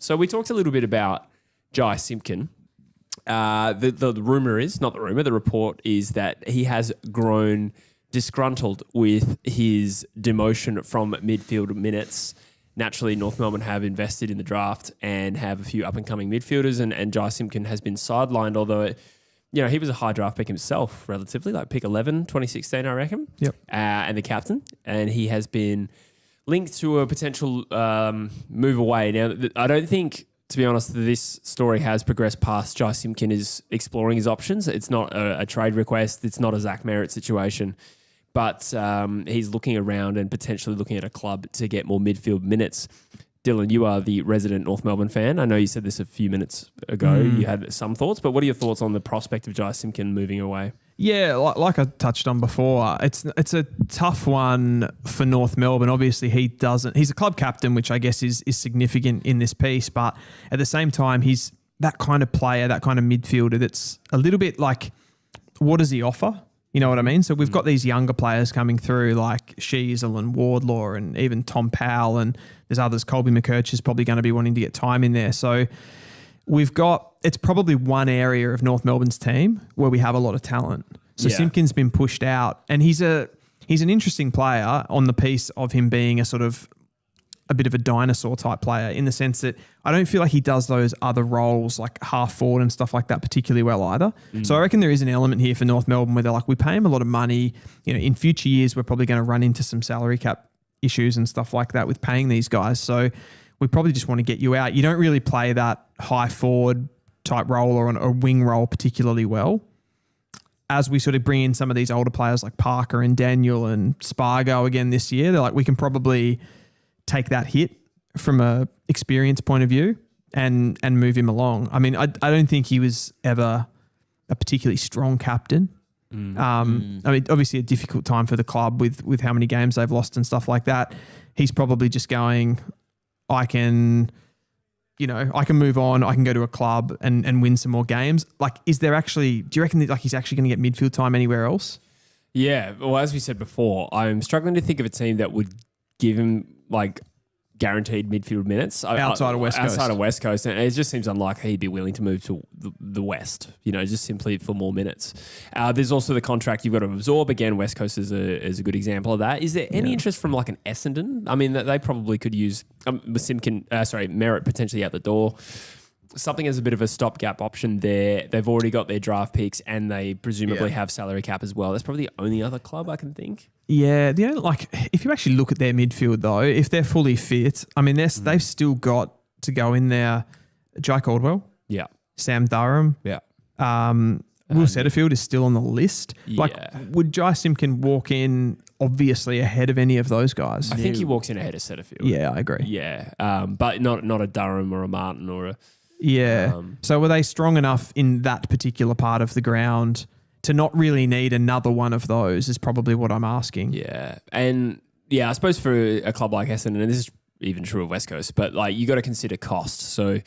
So we talked a little bit about Jye Simpkin. The rumour is, not the rumour, the report is that he has grown disgruntled with his demotion from midfield minutes. Naturally, North Melbourne have invested in the draft and have a few up-and-coming midfielders, and Jye Simpkin has been sidelined, although he was a high draft pick himself, relatively, like pick 11, 2016, I reckon. Yep. And the captain. And he has been linked to a potential move away. Now, I don't think, to be honest, this story has progressed past Jye Simpkin is exploring his options. It's not a trade request. It's not a Zach Merrett situation. But he's looking around and potentially looking at a club to get more midfield minutes. Dylan, you are the resident North Melbourne fan. I know you said this a few minutes ago. You had some thoughts, but what are your thoughts on the prospect of Jye Simpkin moving away? Yeah, like I touched on before, it's a tough one for North Melbourne. Obviously, he's a club captain, which I guess is significant in this piece, but at the same time, he's that kind of player, that kind of midfielder that's a little bit like, what does he offer? You know what I mean? So we've got these younger players coming through like Sheasel and Wardlaw and even Tom Powell, and there's others. Colby McKerch is probably going to be wanting to get time in there. So it's probably one area of North Melbourne's team where we have a lot of talent. So Simpkin's been pushed out, and he's an interesting player on the piece of him being a bit of a dinosaur type player, in the sense that I don't feel like he does those other roles like half forward and stuff like that particularly well either. So I reckon there is an element here for North Melbourne where they're like, we pay him a lot of money. In future years, we're probably going to run into some salary cap issues and stuff like that with paying these guys. So we probably just want to get you out. You don't really play that high forward type role or a wing role particularly well. As we sort of bring in some of these older players like Parker and Daniel and Spargo again this year, they're like, we can probably take that hit from a experience point of view and move him along. I mean, I don't think he was ever a particularly strong captain. I mean, obviously a difficult time for the club with how many games they've lost and stuff like that. He's probably just going, I can move on. I can go to a club and win some more games. Like, do you reckon that he's actually going to get midfield time anywhere else? Yeah. Well, as we said before, I'm struggling to think of a team that would give him like guaranteed midfield minutes outside of West Coast, and it just seems unlikely he'd be willing to move to the West. Just simply for more minutes. There's also the contract you've got to absorb. Again, West Coast is a good example of that. Is there any interest from like an Essendon? I mean, that they probably could use Merrett potentially out the door. Something as a bit of a stopgap option there. They've already got their draft picks and they presumably have salary cap as well. That's probably the only other club I can think. Yeah, if you actually look at their midfield though, if they're fully fit, I mean, they've still got to go in there. Jai Caldwell, Sam Durham, Will Setterfield is still on the list. Would Jye Simpkin walk in obviously ahead of any of those guys? I think he walks in ahead of Setterfield. Yeah, I agree. Yeah, but not a Durham or a Martin or a. Yeah. So were they strong enough in that particular part of the ground to not really need another one of those is probably what I'm asking. Yeah. And I suppose for a club like Essendon, and this is even true of West Coast, but like you got to consider cost. So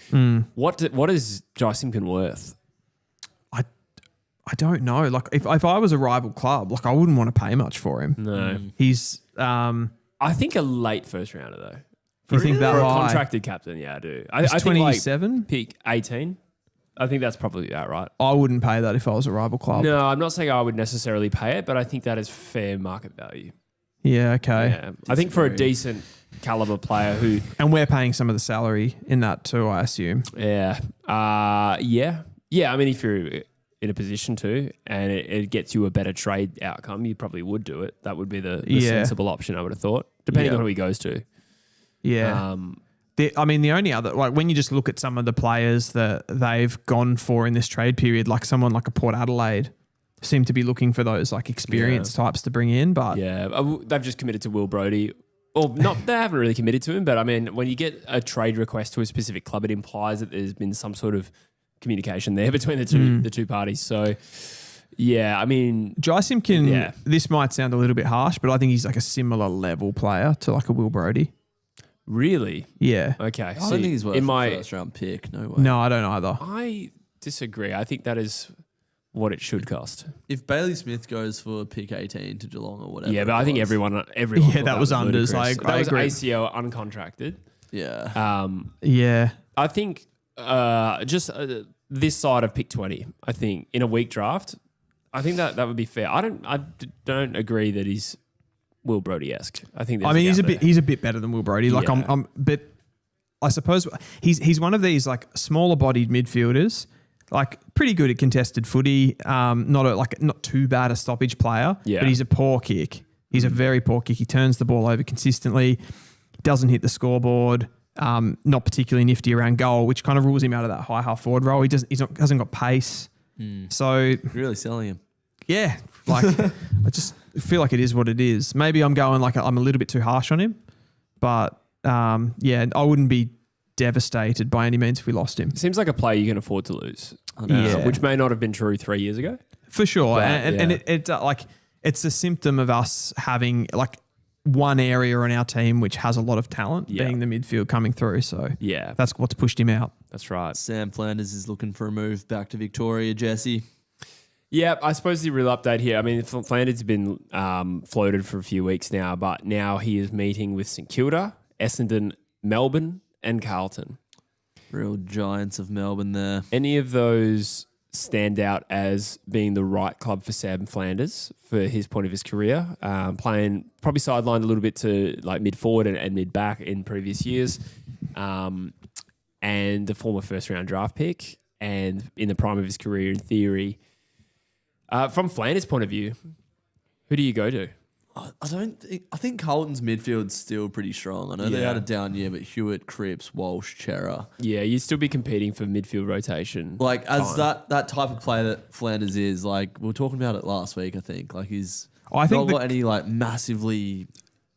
what is Jye Simpkin worth? I don't know. Like if I was a rival club, like I wouldn't want to pay much for him. No. He's I think a late first rounder though. You think that for high? A contracted captain, yeah, I do. I think 27? Pick 18. I think that's probably about right. I wouldn't pay that if I was a rival club. No, I'm not saying I would necessarily pay it, but I think that is fair market value. Yeah, okay. Yeah. I think for a decent caliber player who... And we're paying some of the salary in that too, I assume. Yeah. Yeah, I mean, if you're in a position to and it gets you a better trade outcome, you probably would do it. That would be the sensible option, I would have thought, depending on who he goes to. Yeah. The only other, like when you just look at some of the players that they've gone for in this trade period, like someone like a Port Adelaide seem to be looking for those like experienced types to bring in. But they've just committed to Will Brodie. Or not, they haven't really committed to him, but I mean, when you get a trade request to a specific club, it implies that there's been some sort of communication there between the two parties. So, yeah, I mean... Jye Simpkin, this might sound a little bit harsh, but I think he's like a similar level player to like a Will Brodie. Really? Yeah. Okay. I don't think he's worth a first round pick. No way. No, I don't either. I disagree. I think that is what it should cost. If Bailey Smith goes for pick 18 to Geelong or whatever. Yeah, but I think everyone. Yeah, that was unders. That was ACL uncontracted. Yeah. Yeah. I think this side of pick 20, I think in a weak draft, I think that would be fair. I don't agree that he's Will Brodie-esque. I think. He's a bit better than Will Brodie. Like but I suppose he's one of these like smaller bodied midfielders, like pretty good at contested footy. Not too bad a stoppage player, but he's a poor kick. He's a very poor kick. He turns the ball over consistently. Doesn't hit the scoreboard. Not particularly nifty around goal, which kind of rules him out of that high half forward role. He hasn't got pace. So really selling him. Yeah, like I just feel like it is what it is. Maybe I'm going like I'm a little bit too harsh on him, but I wouldn't be devastated by any means if we lost him. Seems like a player you can afford to lose, which may not have been true 3 years ago. For sure, but, it's a symptom of us having like one area in our team which has a lot of talent, being the midfield coming through. So that's what's pushed him out. That's right. Sam Flanders is looking for a move back to Victoria, Jesse. Yeah, I suppose the real update here, I mean, Flanders has been floated for a few weeks now, but now he is meeting with St Kilda, Essendon, Melbourne and Carlton. Real giants of Melbourne there. Any of those stand out as being the right club for Sam Flanders for his point of his career, playing probably sidelined a little bit to like mid-forward and mid-back in previous years, and the former first-round draft pick, and in the prime of his career in theory. From Flanders' point of view, who do you go to? I think Carlton's midfield's still pretty strong. I know they had a down year, but Hewitt, Cripps, Walsh, Chera. Yeah, you'd still be competing for midfield rotation. Like as that type of player that Flanders is, like we were talking about it last week, I think. Like he's not got any like massively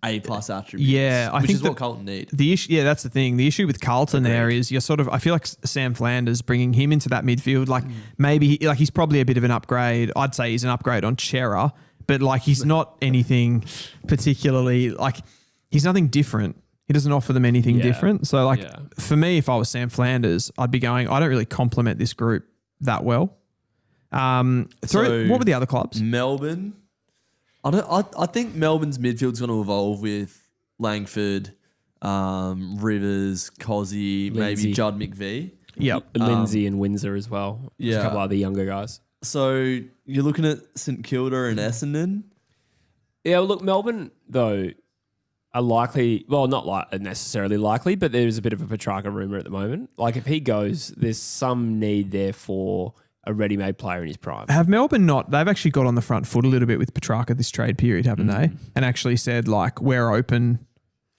A+ attributes. Yeah, which is what Carlton need. The issue, that's the thing. The issue with Carlton there is you're sort of. I feel like Sam Flanders bringing him into that midfield, like maybe he's probably a bit of an upgrade. I'd say he's an upgrade on Chera, but like he's not anything particularly like he's nothing different. He doesn't offer them anything different. So like for me, if I was Sam Flanders, I'd be going. I don't really complement this group that well. What were the other clubs? Melbourne. I think Melbourne's midfield's going to evolve with Langford, Rivers, Cozzy, maybe Judd McVie. Yep. Lindsay and Windsor as well. Yeah. A couple of other younger guys. So you're looking at St Kilda and Essendon? Yeah, well, look, Melbourne, though, are likely, well, not necessarily likely, but there's a bit of a Petracca rumour at the moment. Like if he goes, there's some need there for a ready-made player in his prime. Have Melbourne not? They've actually got on the front foot a little bit with Petracca this trade period, haven't they? And actually said like we're open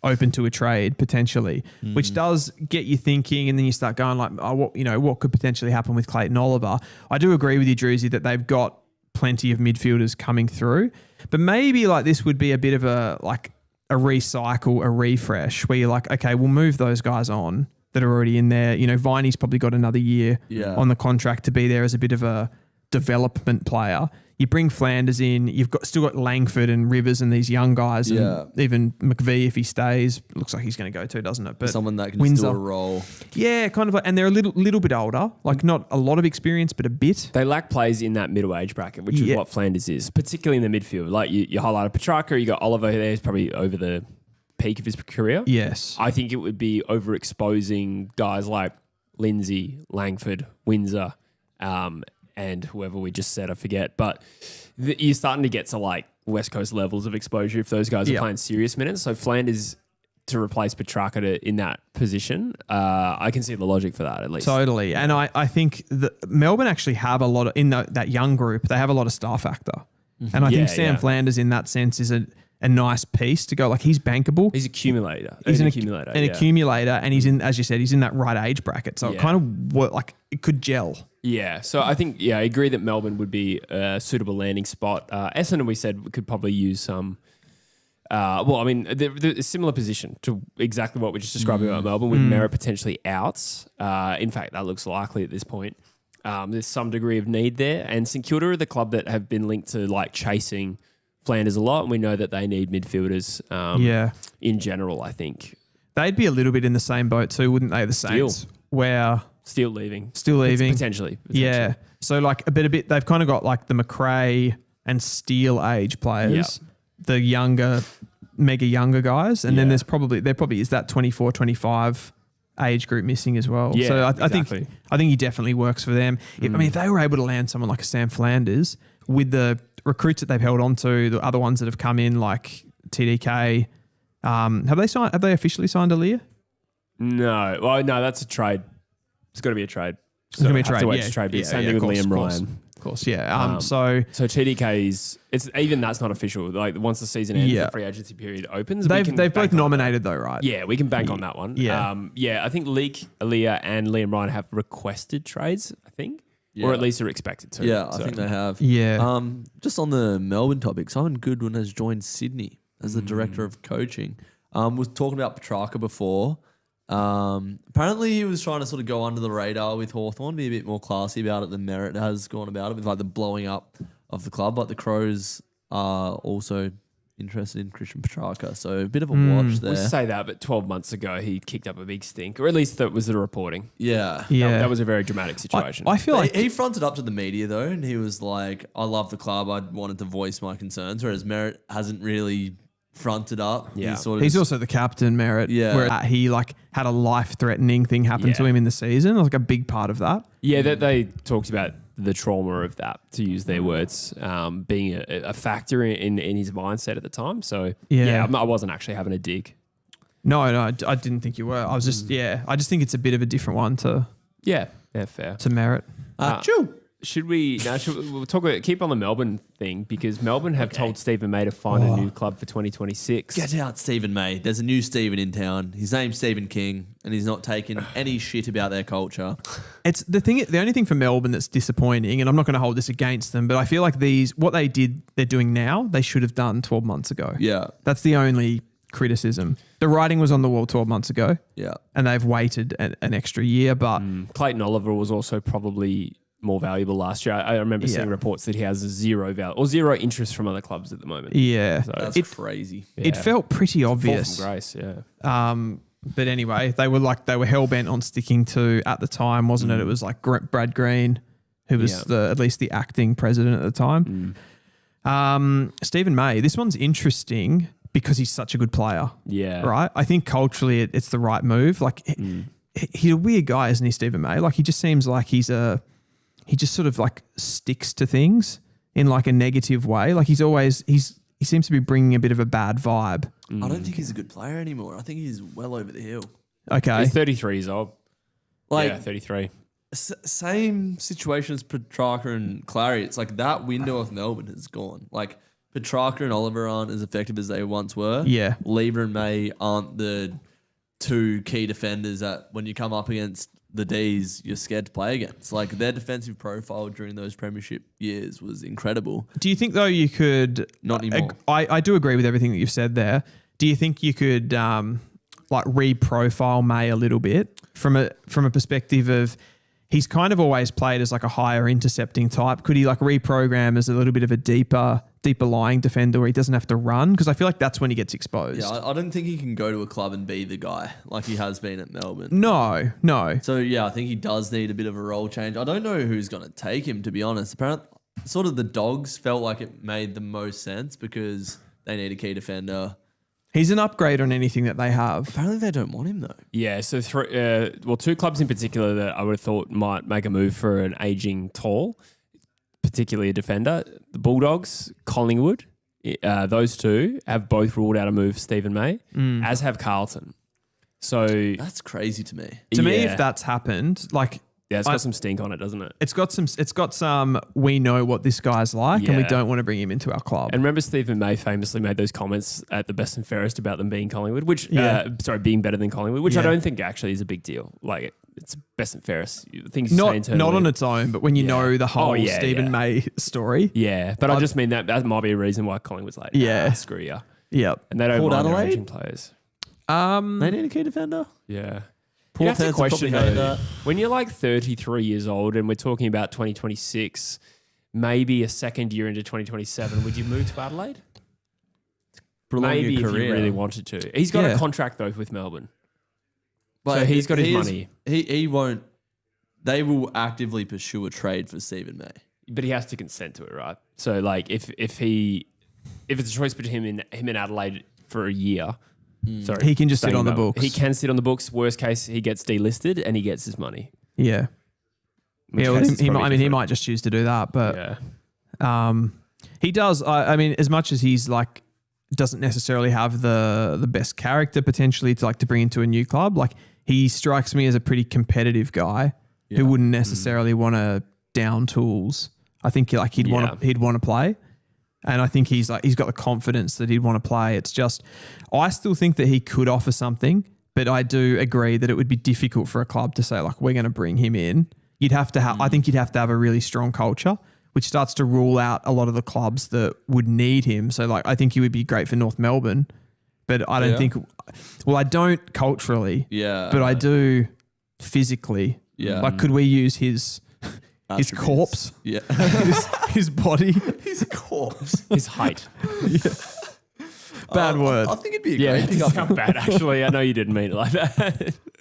to a trade potentially, which does get you thinking, and then you start going like, what could potentially happen with Clayton Oliver? I do agree with you, Druzy, that they've got plenty of midfielders coming through, but maybe like this would be a bit of a recycle, a refresh, where you're like, okay, we'll move those guys on that are already in there. You know, Viney's probably got another year on the contract to be there as a bit of a development player. You bring Flanders in, you've still got Langford and Rivers and these young guys, and even McVie, if he stays, looks like he's going to go too, doesn't it? But someone that can Windsor, still roll. Yeah, kind of like, and they're a little bit older, like not a lot of experience, but a bit. They lack players in that middle age bracket, which is what Flanders is, particularly in the midfield. Like you highlighted Petracca, you got Oliver there, he's probably over the peak of his career. Yes. I think it would be overexposing guys like Lindsay, Langford, Windsor, and whoever we just said, I forget. But you're starting to get to like West Coast levels of exposure if those guys are playing serious minutes. So Flanders to replace Petracca in that position, I can see the logic for that at least. Totally. And I think that Melbourne actually have a lot of, in that young group, they have a lot of star factor. And I think Sam Flanders in that sense is a nice piece to go. Like he's bankable. He's accumulator. He's an accumulator. Accumulator, and he's in, as you said, he's in that right age bracket. So it kind of it could gel. Yeah. So I think I agree that Melbourne would be a suitable landing spot. Essendon, we said, we could probably use some. They're a similar position to exactly what we just described about Melbourne, with Merrett potentially out. In fact, that looks likely at this point. There's some degree of need there, and St Kilda are the club that have been linked to like chasing Flanders a lot, and we know that they need midfielders. In general, I think they'd be a little bit in the same boat too, wouldn't they? The Saints, where still leaving, potentially. Yeah. So like a bit. They've kind of got like the McRae and Steele age players, the younger, mega younger guys, and then there probably is that 24, 25 age group missing as well. Yeah, so exactly. I think he definitely works for them. I mean, if they were able to land someone like a Sam Flanders with the recruits that they've held on to, the other ones that have come in like TDK, have they officially signed Aaliyah? No. Well, no, that's a trade. It's got to be a trade. It's going to be a Have to trade. wait to trade. But same thing with Liam Ryan. Of course, yeah. So TDK's, it's even that's not official. Like once the season ends, Yeah. the free agency period opens. they've both nominated though, right? Yeah, we can bank on that one. Yeah. I think Leek, Aaliyah, and Liam Ryan have requested trades, I think. Or at least are expected to. Yeah, I think they have. Yeah. Just on the Melbourne topic, Simon Goodwin has joined Sydney as the director of coaching. Was talking about Petracca before. Apparently he was trying to sort of go under the radar with Hawthorn, be a bit more classy about it than Merrett has gone about it, with like the blowing up of the club. But the Crows are also interested in Christian Petracca, so a bit of a watch there. We'll say that, but 12 months ago he kicked up a big stink, or at least that was the reporting. Yeah. That was a very dramatic situation. I feel like he fronted up to the media though, and he was like, I love the club, I wanted to voice my concerns, whereas Merrett hasn't really fronted up. Yeah. he's also the captain, Merrett. Yeah. Where he like had a life-threatening thing happen to him in the season. It was like a big part of that. Yeah, that they talked about the trauma of that, to use their words, being a factor in his mindset at the time. So I wasn't actually having a dig. No, I didn't think you were. I was just I just think it's a bit of a different one to Fair. to Merrett. Should we we'll talk about, keep on the Melbourne thing, because Melbourne have told Stephen May to find a new club for 2026. Get out, Stephen May. There's a new Stephen in town. His name's Stephen King, and he's not taking any shit about their culture. It's the only thing for Melbourne that's disappointing, and I'm not going to hold this against them, but I feel like what they're doing now, they should have done 12 months ago. Yeah. That's the only criticism. The writing was on the wall 12 months ago. Yeah. And they've waited an extra year, but Clayton Oliver was also probably more valuable last year. I remember seeing reports that he has zero value or zero interest from other clubs at the moment. Yeah. So That's crazy. It felt pretty obvious. Fall from grace, yeah. But anyway, they were hell bent on sticking to, at the time, wasn't it? It was like Brad Green, who was at least the acting president at the time. Stephen May, this one's interesting because he's such a good player. Yeah. Right? I think culturally it's the right move. Like he's a weird guy, isn't he, Stephen May? Like he just seems like he just sort of like sticks to things in like a negative way. Like he seems to be bringing a bit of a bad vibe. I don't think he's a good player anymore. I think he's well over the hill. Okay. He's 33 years old. Like 33. Same situation as Petracca and Clary. It's like that window of Melbourne has gone. Like Petracca and Oliver aren't as effective as they once were. Yeah. Lever and May aren't the two key defenders that when you come up against the D's, you're scared to play against. Like their defensive profile during those premiership years was incredible. Do you think though you could... Not anymore. I do agree with everything that you've said there. Do you think you could like re-profile May a little bit from a perspective of he's kind of always played as like a higher intercepting type? Could he like reprogram as a little bit of a deeper lying defender where he doesn't have to run? Because I feel like that's when he gets exposed. Yeah, I don't think he can go to a club and be the guy like he has been at Melbourne. No. So yeah, I think he does need a bit of a role change. I don't know who's going to take him, to be honest. Apparently, sort of the Dogs felt like it made the most sense because they need a key defender. He's an upgrade on anything that they have. Apparently they don't want him though. Yeah, so two clubs in particular that I would have thought might make a move for an aging tall, particularly a defender. The Bulldogs, Collingwood, those two have both ruled out a move for Stephen May, as have Carlton. So That's crazy to me. To me, if that's happened, like... Yeah, it's got some stink on it, doesn't it? It's got some we know what this guy's like and we don't want to bring him into our club. And remember Stephen May famously made those comments at the Best and Fairest about them being Collingwood, being better than Collingwood, which I don't think actually is a big deal. Like it's Best and Fairest. Things not on its own, but when you know the whole Stephen May story. Yeah, but I just mean that might be a reason why Collingwood's like, screw you. Yep. And they don't Port mind their Adelaide? aging players. They need a key defender. Yeah. Poor You have to fans question probably hate though, that. when you're like 33 years old and we're talking about 2026, maybe a second year into 2027, would you move to Adelaide? Prolong Maybe your if career. you really wanted to. He's got a contract though with Melbourne. So he's got his money. He won't. They will actively pursue a trade for Stephen May. But he has to consent to it, right? So like if it's a choice between him and Adelaide for a year, Sorry, He can just sit staying on the Melbourne. books. He can sit on the books. Worst case, he gets delisted and he gets his money. Yeah. Which Yeah, well, case it's he probably might. He different. might just choose to do that, but Yeah. he does. I mean, as much as he's like doesn't necessarily have the best character potentially to bring into a new club, like he strikes me as a pretty competitive guy who wouldn't necessarily want to down tools. I think he'd want to play, and I think he's got the confidence that he'd want to play. It's just I still think that he could offer something, but I do agree that it would be difficult for a club to say like we're going to bring him in. You'd have to have. I think you'd have to have a really strong culture, which starts to rule out a lot of the clubs that would need him. So like I think he would be great for North Melbourne, but I don't think. Well, I don't culturally. Yeah, but I do physically. Yeah, like could we use his corpse? Yeah, his body, his corpse, His height. Bad word. I think it'd be a Yeah, great it pickup. sound bad actually. I know you didn't mean it like that.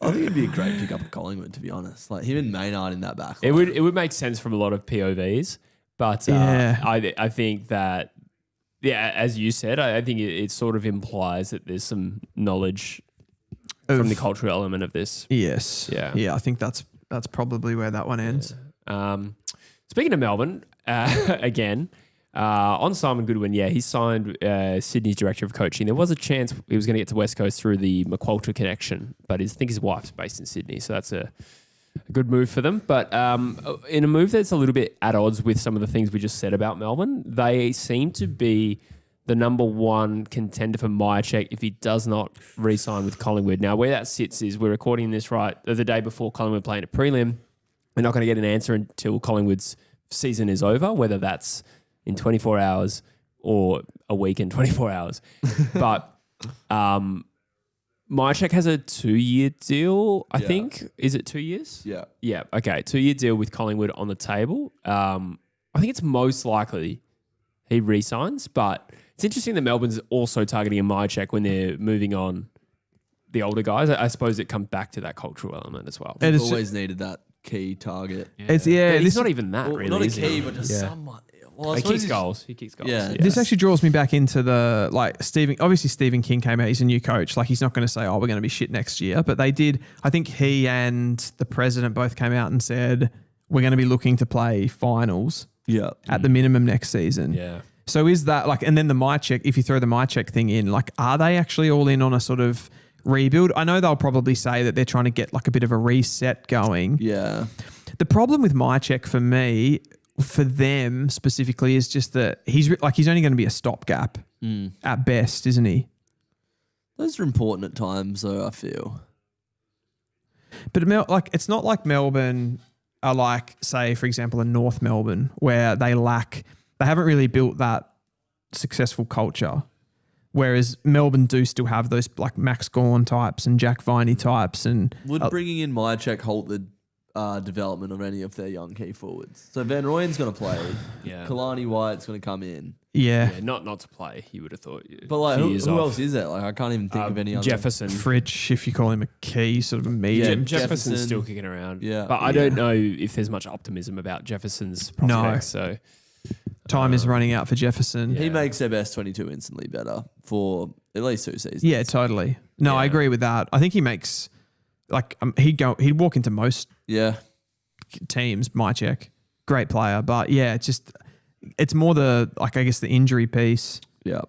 I think it'd be a great pickup at Collingwood, to be honest. Like him and Maynard in that back. It would make sense from a lot of POVs, but I think that as you said, I think it sort of implies that there's some knowledge from the cultural element of this. Yes. Yeah. I think that's probably where that one ends. Speaking of Melbourne, again, on Simon Goodwin, he signed Sydney's director of coaching. There was a chance he was going to get to West Coast through the McQualter connection, but I think his wife's based in Sydney, so that's a good move for them. But in a move that's a little bit at odds with some of the things we just said about Melbourne, they seem to be the number one contender for Mihocek if he does not re-sign with Collingwood. Now, where that sits is we're recording this the day before Collingwood playing a prelim. We're not going to get an answer until Collingwood's season is over, whether that's in 24 hours or a week in 24 hours. But Mihocek has a 2-year deal, I think. Is it 2 years? Yeah. Yeah, okay. 2-year deal with Collingwood on the table. I think it's most likely he re-signs, but it's interesting that Melbourne's also targeting a Mihocek when they're moving on the older guys. I suppose it comes back to that cultural element as well. They've always needed that key target. It's He's not even that really. Not a is he? key, but just someone. Well, He kicks goals. Yeah. This actually draws me back into the Stephen. Obviously, Stephen King came out. He's a new coach. Like he's not going to say, "Oh, we're going to be shit next year." But they did. I think he and the president both came out and said, "We're going to be looking to play finals at the minimum next season." Yeah. So is that and then the Mihocek? If you throw the Mihocek thing in, are they actually all in on a sort of rebuild? I know they'll probably say that they're trying to get a bit of a reset going. Yeah. The problem with Mihocek for me, for them specifically, is just that he's only going to be a stopgap at best, isn't he? Those are important at times, though, I feel. But it's not like Melbourne are like, say, for example, a North Melbourne where they haven't really built that successful culture. Whereas Melbourne do still have those like Max Gawn types and Jack Viney types. And Would bringing in Mihocek halt the development of any of their young key forwards? So Van Rooyen's going to play. Yeah. Kalani Wyatt's going to come in. yeah, Not to play, you would have thought. But who else is there? I can't even think of any other. Jefferson. Fritsch, if you call him a key, sort of a medium. Jefferson's Jefferson. still kicking around. Yeah. But I don't know if there's much optimism about Jefferson's prospects. So Time is running out for Jefferson. He makes their best 22 instantly better for at least 2 seasons. Yeah, totally. No, I agree with that. I think he makes he'd walk into most teams. Mihocek, great player, but it's more the I guess the injury piece. Yeah.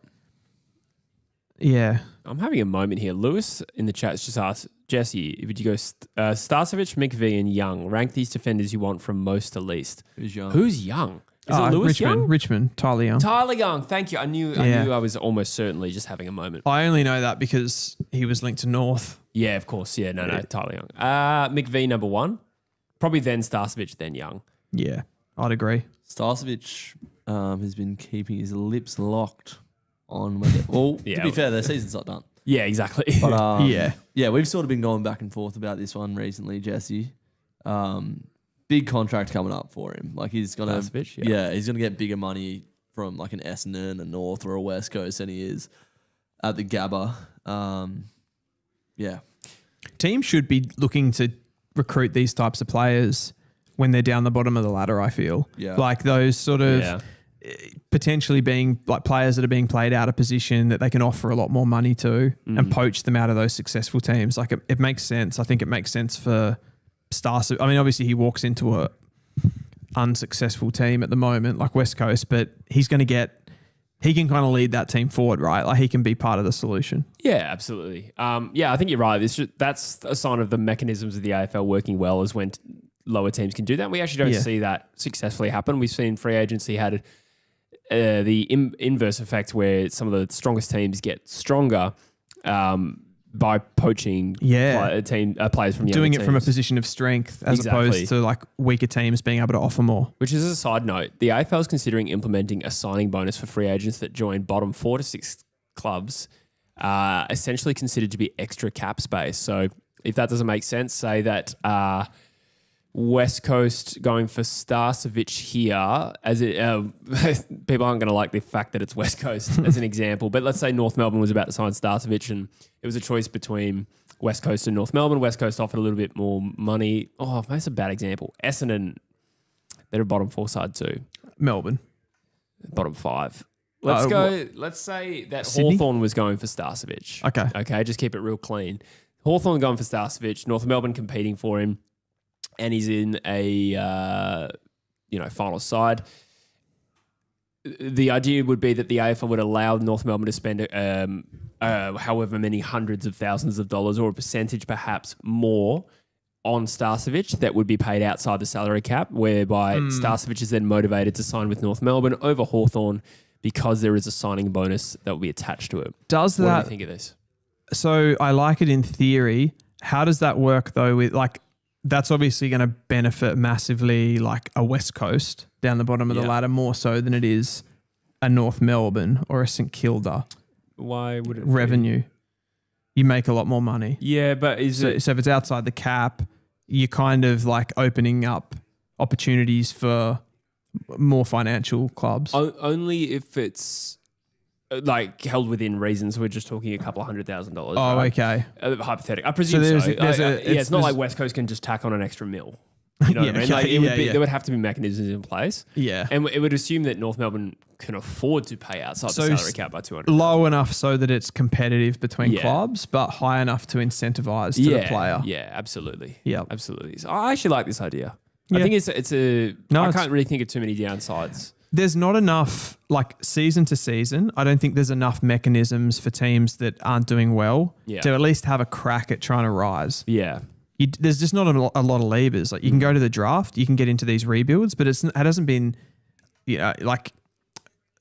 Yeah. I'm having a moment here. Lewis in the chat's just asked, Jesse, would you go Starcevich, McVie, and Young? Rank these defenders you want from most to least. Who's young? Who's Young? Is it Lewis Young? Richmond, Tyler Young. Tyler Young. Thank you. I knew I was almost certainly just having a moment. I only know that because he was linked to North. Yeah, of course. Yeah, no, Tyler Young. McVie number 1. Probably then Starcevich, then Young. Yeah, I'd agree. Starcevich has been keeping his lips locked on whether. Well, to be fair, their season's not done. Yeah, exactly. But yeah, we've sort of been going back and forth about this one recently, Jesse. Big contract coming up for him. Like he's gonna, Starcevich, he's gonna get bigger money from like an Essendon, a North, or a West Coast than he is at the Gabba. Teams should be looking to recruit these types of players when they're down the bottom of the ladder. I feel Yeah. like those sort of potentially being like players that are being played out of position that they can offer a lot more money to and poach them out of those successful teams. Like it makes sense. I think it makes sense for Starcevich. I mean, obviously he walks into a unsuccessful team at the moment, like West Coast, but he can kind of lead that team forward, right? Like he can be part of the solution. Yeah, absolutely. I think you're right. That's a sign of the mechanisms of the AFL working well, is when lower teams can do that. We actually don't see that successfully happen. We've seen free agency had the inverse effect where some of the strongest teams get stronger by poaching players from doing it teams. from a position of strength as opposed to like weaker teams being able to offer more. Which is a side note. The AFL is considering implementing a signing bonus for free agents that join bottom 4 to 6 clubs, essentially considered to be extra cap space. So if that doesn't make sense, say that West Coast going for Starcevich here, as it people aren't going to like the fact that it's West Coast as an example, but let's say North Melbourne was about to sign Starcevich and it was a choice between West Coast and North Melbourne. West Coast offered a little bit more money. Oh, that's a bad example. Essendon, they're a bottom 4 side too. Melbourne, bottom 5. Let's say that Sydney? Hawthorn was going for Starcevich. Okay, just keep it real clean. Hawthorn going for Starcevich, North Melbourne competing for him, and he's in a final side. The idea would be that the AFL would allow North Melbourne to spend however many hundreds of thousands of dollars or a percentage perhaps more on Starcevich that would be paid outside the salary cap, whereby Starcevich is then motivated to sign with North Melbourne over Hawthorn because there is a signing bonus that will be attached to it. What do you think of this? So I like it in theory. How does that work though with like... That's obviously going to benefit massively like a West Coast down the bottom of the ladder more so than it is a North Melbourne or a St Kilda. Why would it revenue? You make a lot more money. Yeah, but so if it's outside the cap, you're kind of like opening up opportunities for more financial clubs. Only if it's like held within reason. So we're just talking a couple of $100,000. Oh, right? Okay. Hypothetical. I presume so. It's not like West Coast can just tack on an extra mil. You know what I mean? Like there would have to be mechanisms in place. Yeah. And it would assume that North Melbourne can afford to pay outside the salary cap by 200. Low enough so that it's competitive between clubs, but high enough to incentivize to the player. Yeah, absolutely. Yeah. Absolutely. So I actually like this idea. I think I can't really think of too many downsides. There's not enough, like season to season, I don't think there's enough mechanisms for teams that aren't doing well to at least have a crack at trying to rise. Yeah. There's just not a lot of levers. Like you can go to the draft, you can get into these rebuilds, but it hasn't been like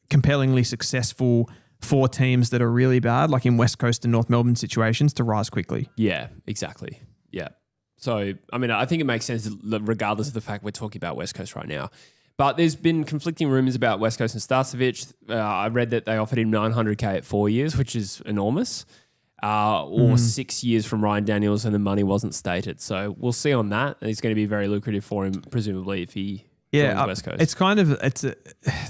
compellingly successful for teams that are really bad, like in West Coast and North Melbourne situations, to rise quickly. Yeah, exactly. Yeah. So, I mean, I think it makes sense regardless of the fact we're talking about West Coast right now. But there's been conflicting rumours about West Coast and Starcevich. I read that they offered him $900K at 4 years, which is enormous, or 6 years from Ryan Daniels, and the money wasn't stated. So we'll see on that. It's going to be very lucrative for him, presumably, if he joins West Coast. It's kind of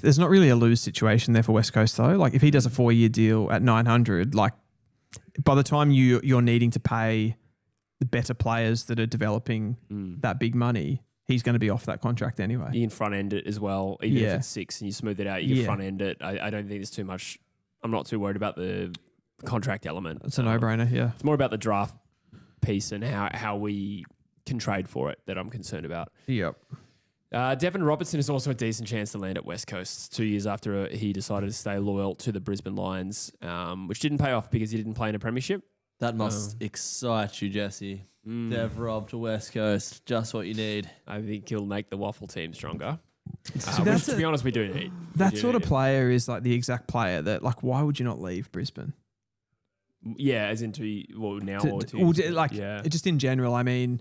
there's not really a lose situation there for West Coast though. Like if he does a 4 year deal at 900, like by the time you're needing to pay the better players that are developing that big money, he's going to be off that contract anyway. You can front end it as well. Even if it's 6 and you smooth it out, you can front end it. I don't think there's too much. I'm not too worried about the contract element. It's a no-brainer, yeah. It's more about the draft piece and how we can trade for it that I'm concerned about. Yep. Deven Robertson is also a decent chance to land at West Coast 2 years after he decided to stay loyal to the Brisbane Lions, which didn't pay off because he didn't play in a premiership. That must excite you, Jesse. Dev Rob to West Coast, just what you need. I think he'll make the waffle team stronger. Which, to be honest, we do need. That sort of player is like the exact player that, like, why would you not leave Brisbane? Yeah, as into just in general. I mean,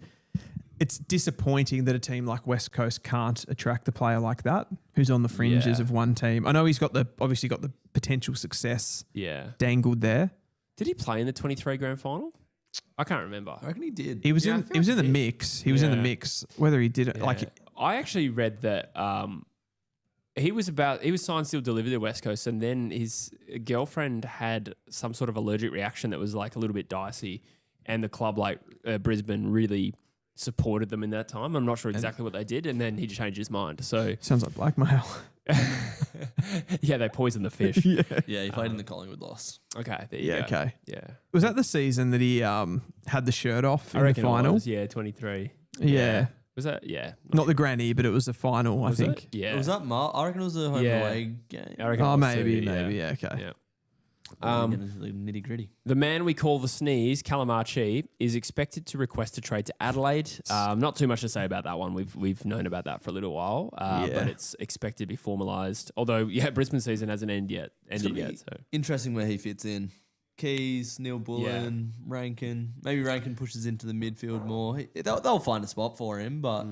it's disappointing that a team like West Coast can't attract a player like that who's on the fringes of one team. I know he's obviously got the potential success dangled there. Did he play in the 23 grand final? I can't remember. I reckon he did. He was in the mix. He was in the mix. Whether he did it, I actually read that he was signed, still delivered to West Coast, and then his girlfriend had some sort of allergic reaction that was like a little bit dicey, and the club like Brisbane really supported them in that time. I'm not sure exactly what they did, and then he changed his mind. So sounds like blackmail. Yeah, they poisoned the fish. Yeah, he played in the Collingwood loss. Okay, there you Yeah, go. okay. Yeah. Was that the season that he had the shirt off I in the reckon final? it was, 23. Yeah. Was that? Yeah. Not the granny, but it was the final, I Was think. it? Yeah. Was that I reckon it was a home Yeah. away game. I reckon it Oh, was maybe, too, maybe. Yeah, okay. Yeah. Nitty gritty. The man we call the sneeze, Ah Chee, is expected to request a trade to Adelaide. Not too much to say about that one. We've known about that for a little while, but it's expected to be formalised. Although, Brisbane season hasn't ended yet. So Interesting where he fits in. Keys, Neil Bullen, Rankin. Maybe Rankin pushes into the midfield more. They'll find a spot for him, but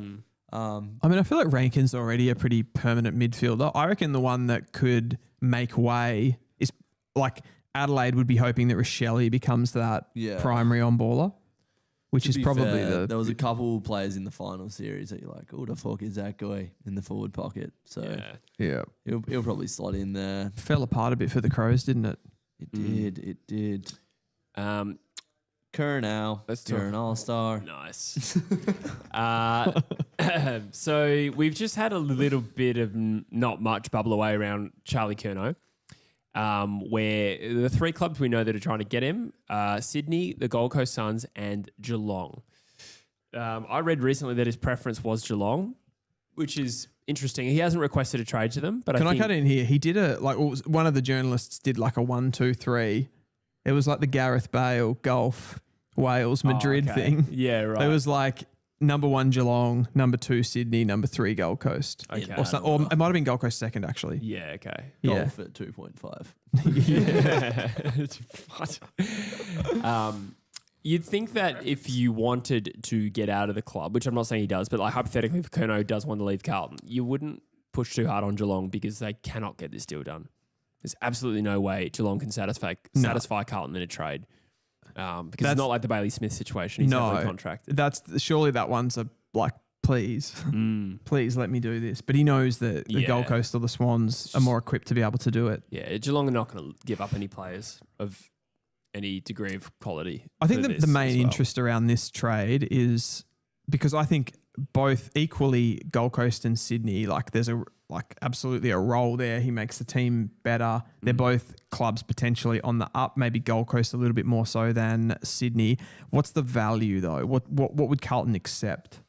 I mean, I feel like Rankin's already a pretty permanent midfielder. I reckon the one that could make way is like Adelaide would be hoping that Rochelle becomes that primary on-baller, which is probably there was a couple players in the final series that you're like, oh, the fuck is that guy in the forward pocket? So he'll probably slot in there. Fell apart a bit for the Crows, didn't it? It did. Curnow, you're an all-star. Nice. So we've just had a little bit of not much bubble away around Charlie Curnow, where the three clubs we know that are trying to get him, Sydney, the Gold Coast Suns, and Geelong. I read recently that his preference was Geelong, which is interesting. He hasn't requested a trade to them, but Can I cut in here? He did one of the journalists did like a 1, 2, 3. It was like the Gareth Bale golf Wales Madrid thing. Yeah, right. It was like number 1 Geelong, number 2 Sydney, number 3 Gold Coast. Okay. Or it might have been Gold Coast second actually. Yeah, okay. Golf at 2.5. What? You'd think that if you wanted to get out of the club, which I'm not saying he does, but like hypothetically, if Curnow does want to leave Carlton, you wouldn't push too hard on Geelong because they cannot get this deal done. There's absolutely no way Geelong can satisfy Carlton in a trade because it's not like the Bailey Smith situation. He's heavily contracted. Surely that one's please let me do this. But he knows that the Gold Coast or the Swans are more equipped to be able to do it. Yeah, Geelong are not going to give up any players of any degree of quality. I think the main interest around this trade is because I think both equally Gold Coast and Sydney, there's absolutely a role there. He makes the team better. They're both clubs potentially on the up, maybe Gold Coast a little bit more so than Sydney. What's the value though? What would Carlton accept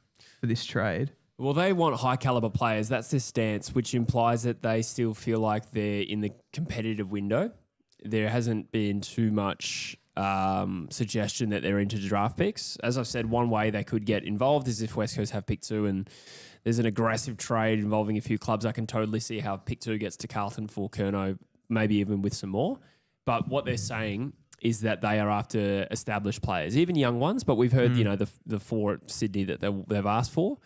for this trade? Well, they want high caliber players. That's their stance, which implies that they still feel like they're in the competitive window. There hasn't been too much suggestion that they're into draft picks. As I've said, one way they could get involved is if West Coast have pick 2 and there's an aggressive trade involving a few clubs. I can totally see how pick 2 gets to Carlton for Curnow, maybe even with some more. But what they're saying is that they are after established players, even young ones. But we've heard, the 4 at Sydney that they've asked for.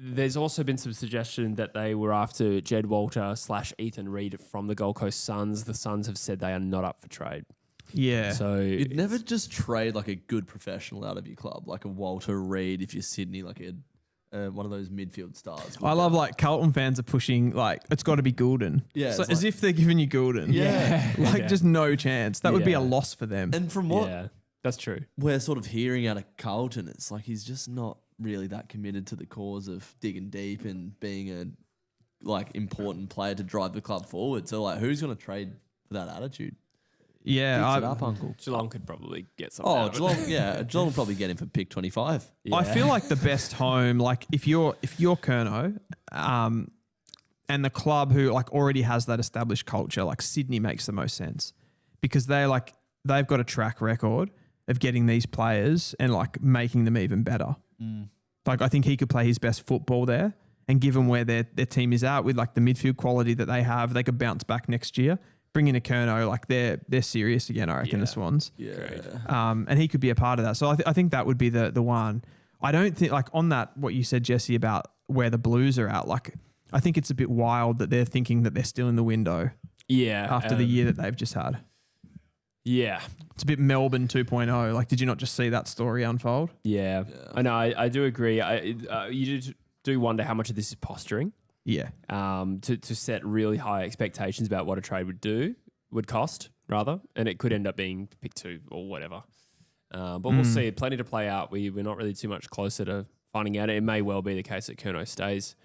There's also been some suggestion that they were after Jed Walter / Ethan Reid from the Gold Coast Suns. The Suns have said they are not up for trade. Yeah. So you'd never just trade like a good professional out of your club, like a Walter Reid if you're Sydney, like one of those midfield stars. I love Carlton fans are pushing it's got to be Goulden. Yeah, so as if they're giving you Goulden. Yeah. Just no chance. That would be a loss for them. And from what that's true. We're sort of hearing out of Carlton, it's like he's just not really that committed to the cause of digging deep and being a important player to drive the club forward. So who's going to trade for that attitude? Yeah, Fix it up, Uncle. Geelong could probably get some. Geelong, Geelong will probably get him for pick 25. Yeah. I feel like the best home, if you're Curnow, and the club who already has that established culture, Sydney makes the most sense because they've got a track record of getting these players and making them even better. I think he could play his best football there, and given where their team is at with the midfield quality that they have, they could bounce back next year. Bring in a Curnow, they're serious again, I reckon, the Swans. Yeah. And he could be a part of that. So I think that would be the one. I don't think, on that, what you said, Jesse, about where the Blues are at, I think it's a bit wild that they're thinking that they're still in the window. Yeah. After the year that they've just had. Yeah. It's a bit Melbourne 2.0. Did you not just see that story unfold? Yeah. I know. I do agree. You do wonder how much of this is posturing. Yeah. To set really high expectations about what a trade would cost, rather, and it could end up being pick 2 or whatever. But we'll see. Plenty to play out. We're not really too much closer to finding out. It may well be the case that Curnow stays.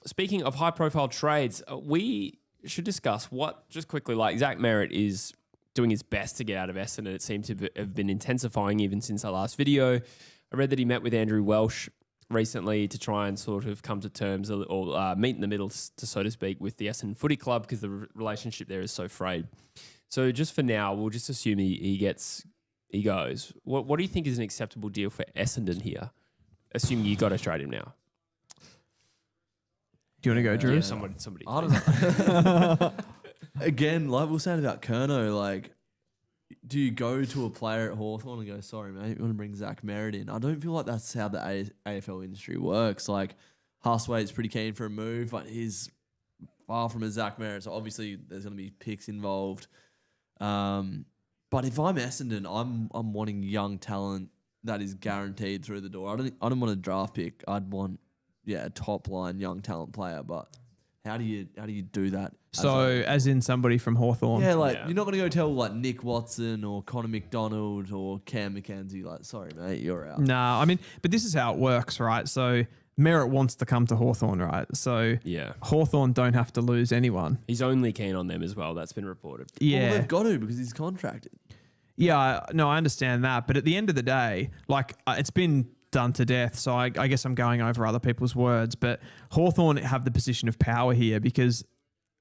Speaking of high-profile trades, we should discuss just quickly, like Zach Merrett is doing his best to get out of Essendon. It seemed to have been intensifying even since our last video. I read that he met with Andrew Welsh recently to try and sort of come to terms or meet in the middle, so to speak, with the Essendon Footy Club because the relationship there is so frayed. So just for now, we'll just assume he goes. What do you think is an acceptable deal for Essendon here? Assuming you got to trade him now. Do you want to go, Drew? Yeah, somebody. I don't know. Again, like we were saying about Curnow, like, do you go to a player at Hawthorn and go, sorry, mate, you want to bring Zach Merrett in? I don't feel like that's how the AFL industry works. Like, Hustwaite's pretty keen for a move, but he's far from a Zach Merrett, so obviously there's going to be picks involved. But if I'm Essendon, I'm wanting young talent that is guaranteed through the door. I don't want a draft pick. I'd want a top line young talent player. But how do you do that? So as in somebody from Hawthorn. Yeah, you're not gonna go tell like Nick Watson or Connor McDonald or Cam McKenzie, like, sorry mate, you're out. Nah, I mean, but this is how it works, right? So Merrett wants to come to Hawthorn, right? So Hawthorn don't have to lose anyone. He's only keen on them as well. That's been reported. Yeah. Well, they've got to because he's contracted. Yeah, no, I understand that. But at the end of the day, like, it's been done to death. So I guess I'm going over other people's words. But Hawthorn have the position of power here because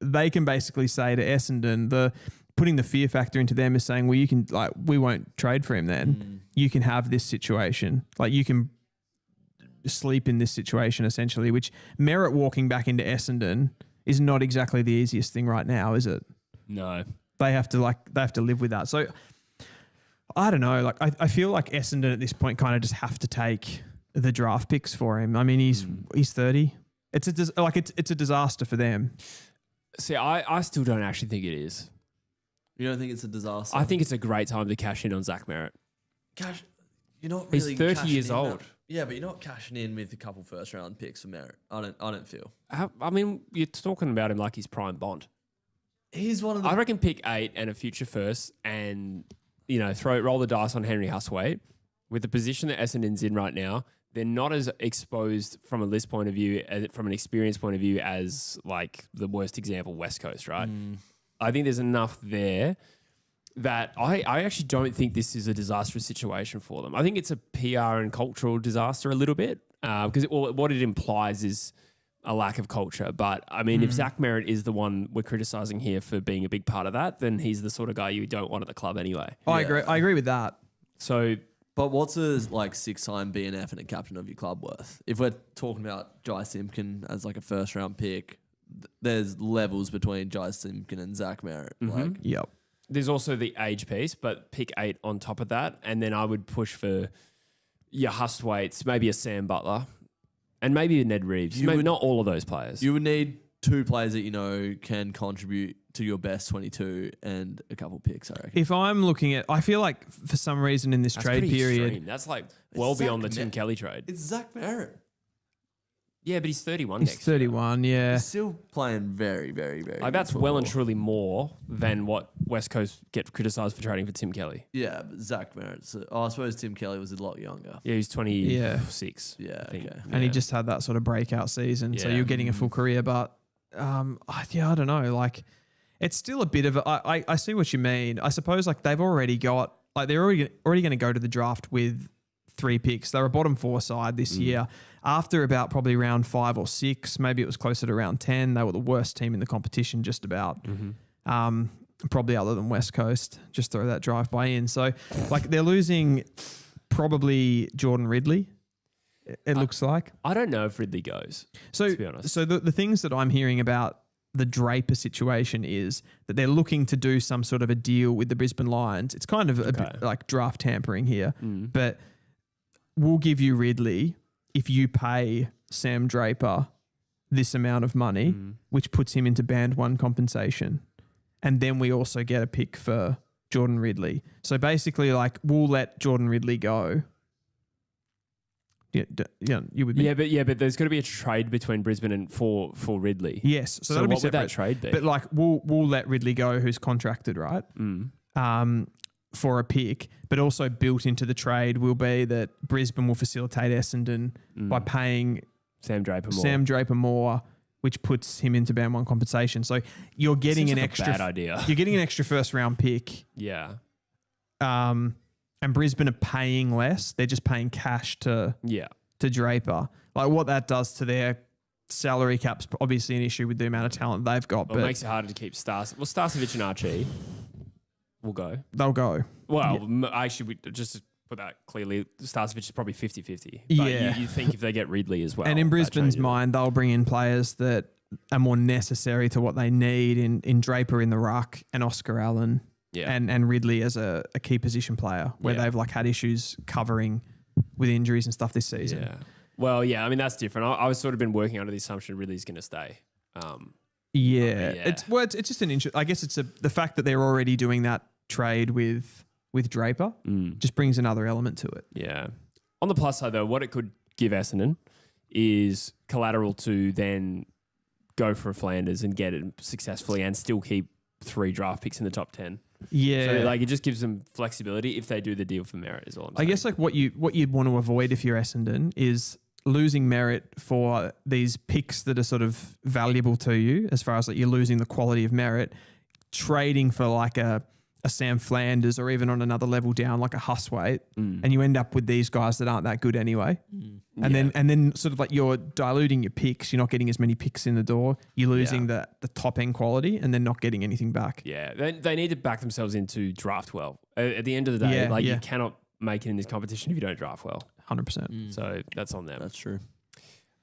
they can basically say to Essendon, putting the fear factor into them is saying, well, you can, like, we won't trade for him then. You can have this situation. Like, you can sleep in this situation essentially, which Merrett walking back into Essendon is not exactly the easiest thing right now, is it? No. They have to live with that. So I don't know. Like, I feel like Essendon at this point kind of just have to take the draft picks for him. I mean, he's 30. It's a disaster for them. See, I still don't actually think it is. You don't think it's a disaster? I think it's a great time to cash in on Zach Merrett. You're not really. He's 30 years cashing in old. Yeah, but you're not cashing in with a couple first round picks for Merrett. I don't feel. I mean, you're talking about him like he's prime Bond. He's one of the. I reckon pick 8 and a future first, and roll the dice on Henry Hustwaite with the position that Essendon's in right now. They're not as exposed from a list point of view, from an experience point of view, as like the worst example, West Coast, right? I think there's enough there that I actually don't think this is a disastrous situation for them. I think it's a PR and cultural disaster a little bit because what it implies is a lack of culture. But I mean, if Zach Merrett is the one we're criticising here for being a big part of that, then he's the sort of guy you don't want at the club anyway. I agree with that. So... But what's a 6-time BNF and a captain of your club worth? If we're talking about Jye Simpkin as like a first round pick, there's levels between Jye Simpkin and Zach Merrett. Yep. There's also the age piece, but pick 8 on top of that. And then I would push for your Hustwaites, maybe a Sam Butler, and maybe a Ned Reeves. Not all of those players. You would need 2 players that can contribute to your best 22 and a couple picks, I reckon. If I'm looking at, I feel like for some reason in this trade period, extreme. That's like beyond the Tim Kelly trade. It's Zach Merrett. Yeah, but he's 31 he's next 31, year. yeah. He's still playing very, very, very Like, that's good well and football. truly more than what West Coast get criticised for trading for Tim Kelly. Yeah, but Zach Merrett. I suppose Tim Kelly was a lot younger. Yeah, he's 26. Yeah, I think. okay. And he just had that sort of breakout season, so Yeah. you're getting a full career. But I don't know. Like, it's still a bit of I see what you mean. I suppose like they've already got they're already going to go to the draft with 3 picks. They're a bottom 4 side this year. After about probably round 5 or 6, maybe it was closer to round 10. They were the worst team in the competition, just about. Probably other than West Coast. Just throw that drive by in. So like they're losing probably Jordan Ridley. It looks like. I don't know if Ridley goes, to be honest. So the things that I'm hearing about the Draper situation is that they're looking to do some sort of a deal with the Brisbane Lions. It's kind of a bit like draft tampering here, but we'll give you Ridley if you pay Sam Draper this amount of money, which puts him into band 1 compensation. And then we also get a pick for Jordan Ridley. So basically, like, we'll let Jordan Ridley go. Yeah, you would be. Yeah, but there's got to be a trade between Brisbane and for Ridley. Yes, so what be would that separate. trade be? But like, we'll let Ridley go, who's contracted, right? For a pick, but also built into the trade will be that Brisbane will facilitate Essendon by paying Sam Draper Moore, which puts him into band 1 compensation. So you're getting an extra bad idea. You're getting an extra first round pick. Yeah. And Brisbane are paying less. They're just paying cash to Draper. Like what that does to their salary cap's obviously an issue with the amount of talent they've got. Well, but it makes it harder to keep Stars. Well, Starcevich and Ah Chee will go. They'll go. Well, actually, just to put that clearly, Starcevich is probably 50-50. But Yeah. you think if they get Ridley as well. And in that Brisbane's changes it. mind, they'll bring in players that are more necessary to what they need in Draper in the ruck and Oscar Allen and Ridley as a key position player where they've like had issues covering with injuries and stuff this season. Yeah. Well, I mean, that's different. I was sort of been working under the assumption Ridley's going to stay. It's just an interest. I guess it's the fact that they're already doing that trade with Draper just brings another element to it. Yeah. On the plus side, though, what it could give Essendon is collateral to then go for Flanders and get it successfully and still keep 3 draft picks in the top 10. Yeah. So like it just gives them flexibility if they do the deal for Merrett is all I'm saying. I guess like what you'd want to avoid if you're Essendon is losing Merrett for these picks that are sort of valuable to you as far as like you're losing the quality of Merrett, trading for like a Sam Flanders or even on another level down like a Huswaite, and you end up with these guys that aren't that good anyway. And then sort of like you're diluting your picks. You're not getting as many picks in the door. You're losing the top end quality and then not getting anything back. Yeah, they need to back themselves into draft well. At the end of the day, you cannot make it in this competition if you don't draft well. 100%. So that's on them. That's true.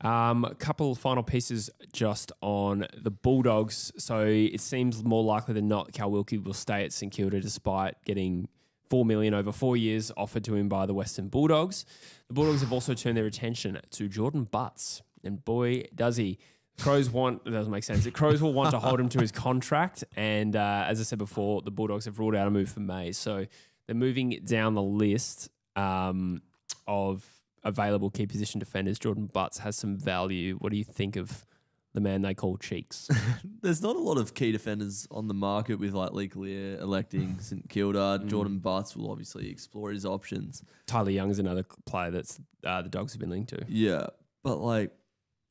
A couple final pieces just on the Bulldogs. So it seems more likely than not Cal Wilkie will stay at St Kilda despite getting $4 million over 4 years offered to him by the Western Bulldogs. The Bulldogs have also turned their attention to Jordan Butts, and boy, does he. Crows want, it doesn't make sense. The Crows will want to hold him to his contract, and as I said before, the Bulldogs have ruled out a move for May. So they're moving down the list of available key position defenders. Jordan Butts has some value. What do you think of the man they call Cheeks? There's not a lot of key defenders on the market with like Lee Clear electing St Kilda. Jordan Butts will obviously explore his options. Tyler Young is another player that's the Dogs have been linked to. Yeah, but like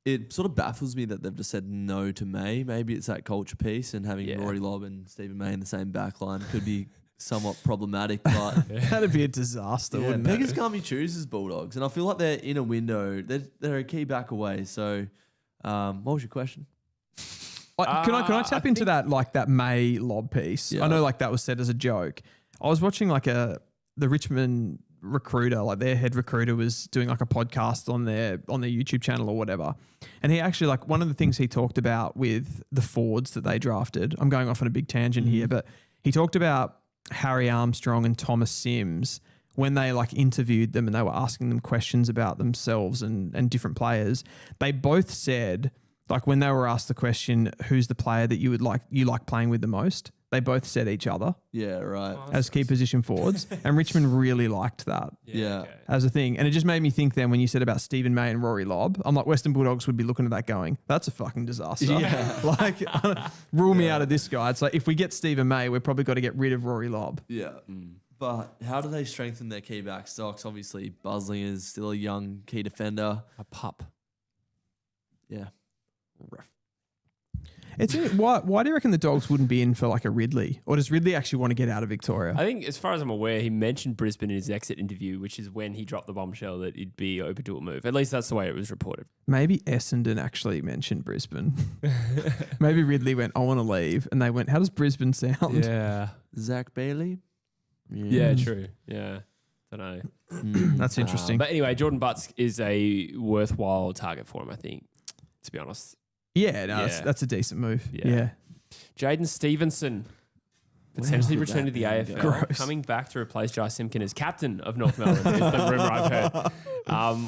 it sort of baffles me that they've just said no to May. Maybe it's that culture piece and having Rory Lobb and Stephen May in the same backline could be somewhat problematic, but That'd be a disaster, wouldn't beggars it? can't be choosers, Bulldogs, and I feel like they're in a window. They're a key back away. So, what was your question? Can I tap into that May Lob piece? Yeah. I know like that was said as a joke. I was watching like the Richmond recruiter, like their head recruiter was doing like a podcast on their YouTube channel or whatever. And he actually like one of the things he talked about with the forwards that they drafted, I'm going off on a big tangent here, but he talked about Harry Armstrong and Thomas Sims when they like interviewed them and they were asking them questions about themselves and different players. They both said like when they were asked the question, who's the player that you like playing with the most? They both said each other Yeah, right. as key position forwards. And Richmond really liked that Yeah. as a thing. And it just made me think then when you said about Stephen May and Rory Lobb, I'm like, Western Bulldogs would be looking at that going, that's a fucking disaster. Yeah. Like, rule me out of this guy. It's like, if we get Stephen May, we're probably got to get rid of Rory Lobb. Yeah. But how do they strengthen their key back stocks? Obviously, Busling is still a young key defender. A pup. Yeah. Why do you reckon the Dogs wouldn't be in for like a Ridley? Or does Ridley actually want to get out of Victoria? I think, as far as I'm aware, he mentioned Brisbane in his exit interview, which is when he dropped the bombshell that he'd be open to a move. At least that's the way it was reported. Maybe Essendon actually mentioned Brisbane. Maybe Ridley went, I want to leave. And they went, how does Brisbane sound? Yeah. Zach Bailey? Yeah, true. Yeah. Don't know. That's interesting. But anyway, Jordan Butts is a worthwhile target for him, I think, to be honest. Yeah, no, that's a decent move. Yeah. Jaidyn Stephenson potentially did return to that the man AFL, go? Gross. coming back to replace Jye Simpkin as captain of North Melbourne, is the rumour I've heard.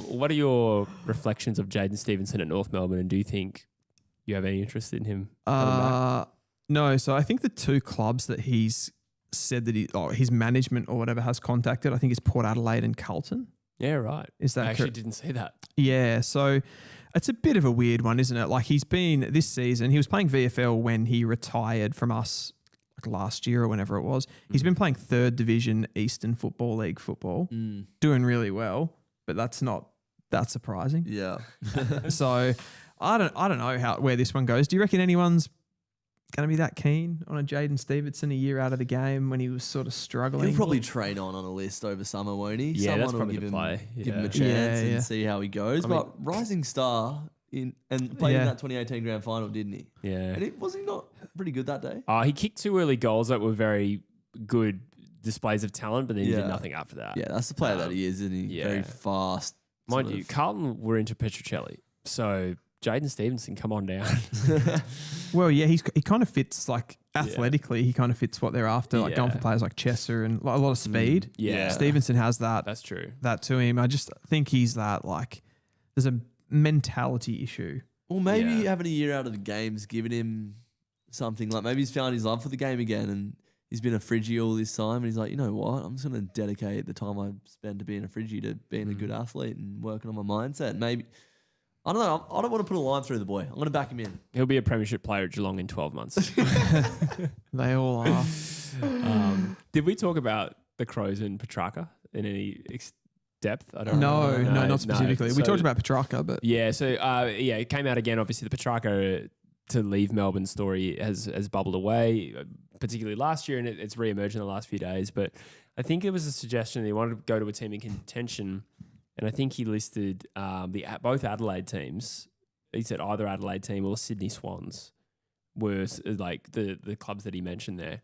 What are your reflections of Jaidyn Stephenson at North Melbourne, and do you think you have any interest in him coming back? No, so I think the two clubs that he's said that his management or whatever has contacted, I think is Port Adelaide and Carlton. Yeah, right. Is that I actually correct? didn't see that. Yeah, so it's a bit of a weird one, isn't it? Like he's been this season, he was playing VFL when he retired from us like last year or whenever it was. He's been playing 3rd Division Eastern Football League football, doing really well, but that's not that surprising. Yeah. So I don't know where this one goes. Do you reckon anyone's going to be that keen on a Jaidyn Stephenson a year out of the game when he was sort of struggling? He'll probably train on a list over summer, won't he? Yeah, that's Someone will probably the play. give him a Yeah. chance Yeah. and see how he goes. But rising star and played in that 2018 grand final, didn't he? Yeah. And was he not pretty good that day? He kicked 2 early goals that were very good displays of talent, but then he did Yeah. nothing after that. Yeah, that's the player that he is, isn't he? yeah. Very fast. Mind sort you, of- Carlton were into Petracca, so Jaidyn Stephenson, come on down. Well, yeah, he kind of fits like athletically. He kind of fits what they're after, like going for Yeah. players like Chesser and a lot of speed. Yeah. Stevenson has that That's true. to him. I just think he's that like there's a mentality issue. Well, maybe Yeah. having a year out of the game's given him something. Like maybe he's found his love for the game again and he's been a Fridgie all this time and he's like, you know what? I'm just going to dedicate the time I spend to being a Fridgie to being a good athlete and working on my mindset. Maybe, I don't know. I don't want to put a line through the boy. I'm going to back him in. He'll be a premiership player at Geelong in 12 months. They all are. Did we talk about the Crows and Petracca in any depth? I don't No, know. not specifically. We So- talked about Petracca, but Yeah, so it came out again. Obviously, the Petracca to leave Melbourne story has bubbled away, particularly last year, and it's re-emerged in the last few days. But I think it was a suggestion that he wanted to go to a team in contention, and I think he listed both Adelaide teams. He said either Adelaide team or Sydney Swans were like the clubs that he mentioned there.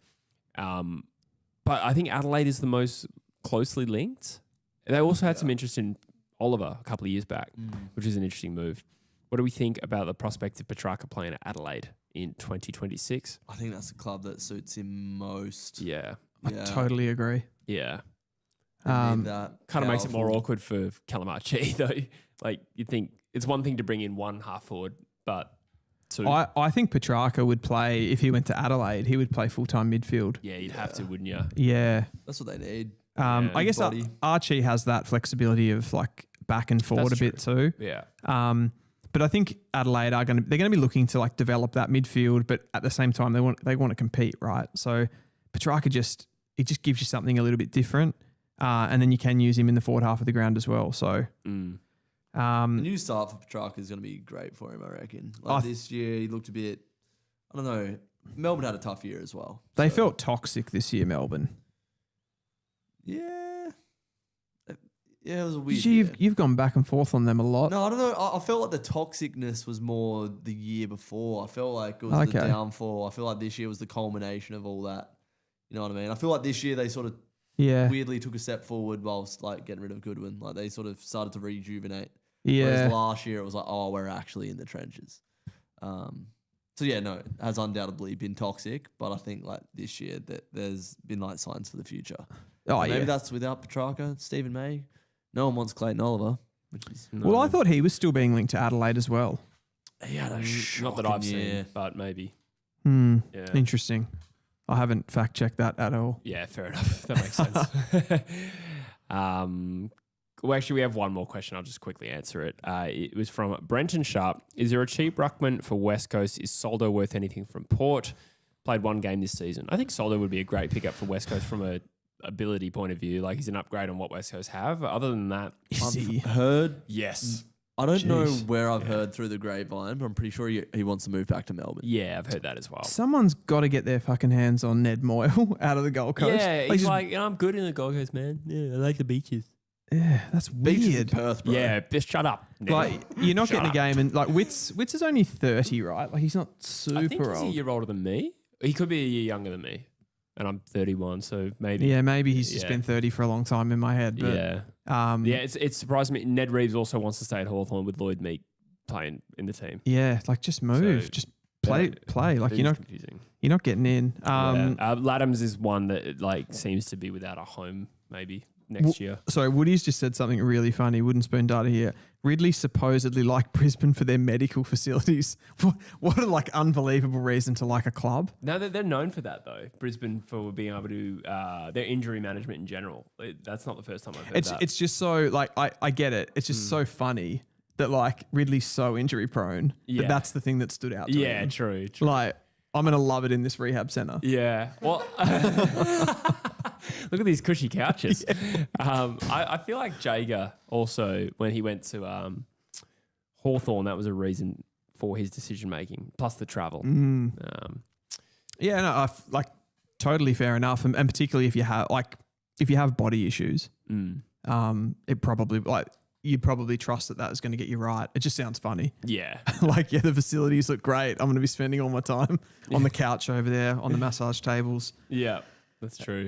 But I think Adelaide is the most closely linked. They also had some interest in Oliver a couple of years back, which is an interesting move. What do we think about the prospect of Petracca playing at Adelaide in 2026? I think that's the club that suits him most. Yeah. I totally agree. Yeah. That Kind of makes it more powerful- awkward for Ah Chee, though. Like, you'd think it's one thing to bring in one half forward, but two. I think Petracca would play, if he went to Adelaide, he would play full-time midfield. Yeah, you'd have to, wouldn't you? Yeah. That's what they need. I guess body. Ah Chee has that flexibility of like back and forward That's a bit too. Yeah. But I think Adelaide they're going to be looking to like develop that midfield, but at the same time they want to compete, right? So Petracca just gives you something a little bit different, and then you can use him in the forward half of the ground as well. So The new start for Petracca is going to be great for him, I reckon. Like this year, he looked a bit, I don't know. Melbourne had a tough year as well. they felt toxic this year, Melbourne. Yeah. Yeah, it was a weird Gee, year. you've gone back and forth on them a lot. No, I don't know. I felt like the toxicness was more the year before. I felt like it was the Okay. downfall. I feel like this year was the culmination of all that. You know what I mean? I feel like this year they sort of Yeah, weirdly took a step forward whilst like getting rid of Goodwin. Like they sort of started to rejuvenate. yeah. Whereas last year it was like, oh, we're actually in the trenches. So yeah, no, it has undoubtedly been toxic, but I think like this year that there's been like signs for the future. Oh, Maybe yeah. that's without Petracca, Stephen May. No one wants Clayton Oliver, which is Well, I thought he was still being linked to Adelaide as well. he had a Not that I've shocking year. seen, but maybe. Yeah. Interesting. I haven't fact checked that at all. Yeah, fair enough. That makes sense. Well, actually, we have one more question. I'll just quickly answer it. It was from Brenton Sharp. Is there a cheap ruckman for West Coast? Is Soldo worth anything from Port? Played one game this season. I think Soldo would be a great pickup for West Coast from a ability point of view. Like, he's an upgrade on what West Coast have. Other than that, Easy. Heard, yes. I don't know Jeez. where I've heard through the grapevine, but I'm pretty sure he wants to move back to Melbourne. Yeah, I've heard that as well. Someone's got to get their fucking hands on Ned Moyle out of the Gold Coast. Yeah, Like, he's just- like, I'm good in the Gold Coast, man. Yeah, I like the beaches. yeah, that's Beaches in weird. Perth, bro. Yeah, just shut up. Ned. Like, you're not Shut getting a up. game, and like Witz is only 30, right? Like, he's not I think super he's a old. year older than me. He could be a year younger than me. And I'm 31, so maybe. Yeah, maybe he's just Yeah. been 30 for a long time in my head. But, Yeah. yeah, It's surprised me. Ned Reeves also wants to stay at Hawthorn with Lloyd Meek playing in the team. like just move, So, just play. Like It's confusing. you're not getting in. Laddams is one that like seems to be without a home maybe next year. Sorry, Woody's just said something really funny. Wooden spoon data here. Ridley supposedly like Brisbane for their medical facilities. What a like unbelievable reason to like a club. No, they're known for that though. Brisbane for being able to their injury management in general. That's not the first time I've heard that. It's just so like I get it. It's just so funny that like Ridley's so injury prone. Yeah. But that's the thing that stood out to yeah, him. true. Like I'm gonna love it in this rehab center. Yeah. Well, Look at these cushy couches. I feel like Jaeger also, when he went to Hawthorn, that was a reason for his decision making, plus the travel. Yeah, no, like totally fair enough, and particularly if you have body issues, it probably you'd probably trust that is going to get you right. It just sounds funny. Yeah. Like, yeah, the facilities look great. I'm going to be spending all my time on the couch over there on the massage tables. Yeah, that's true.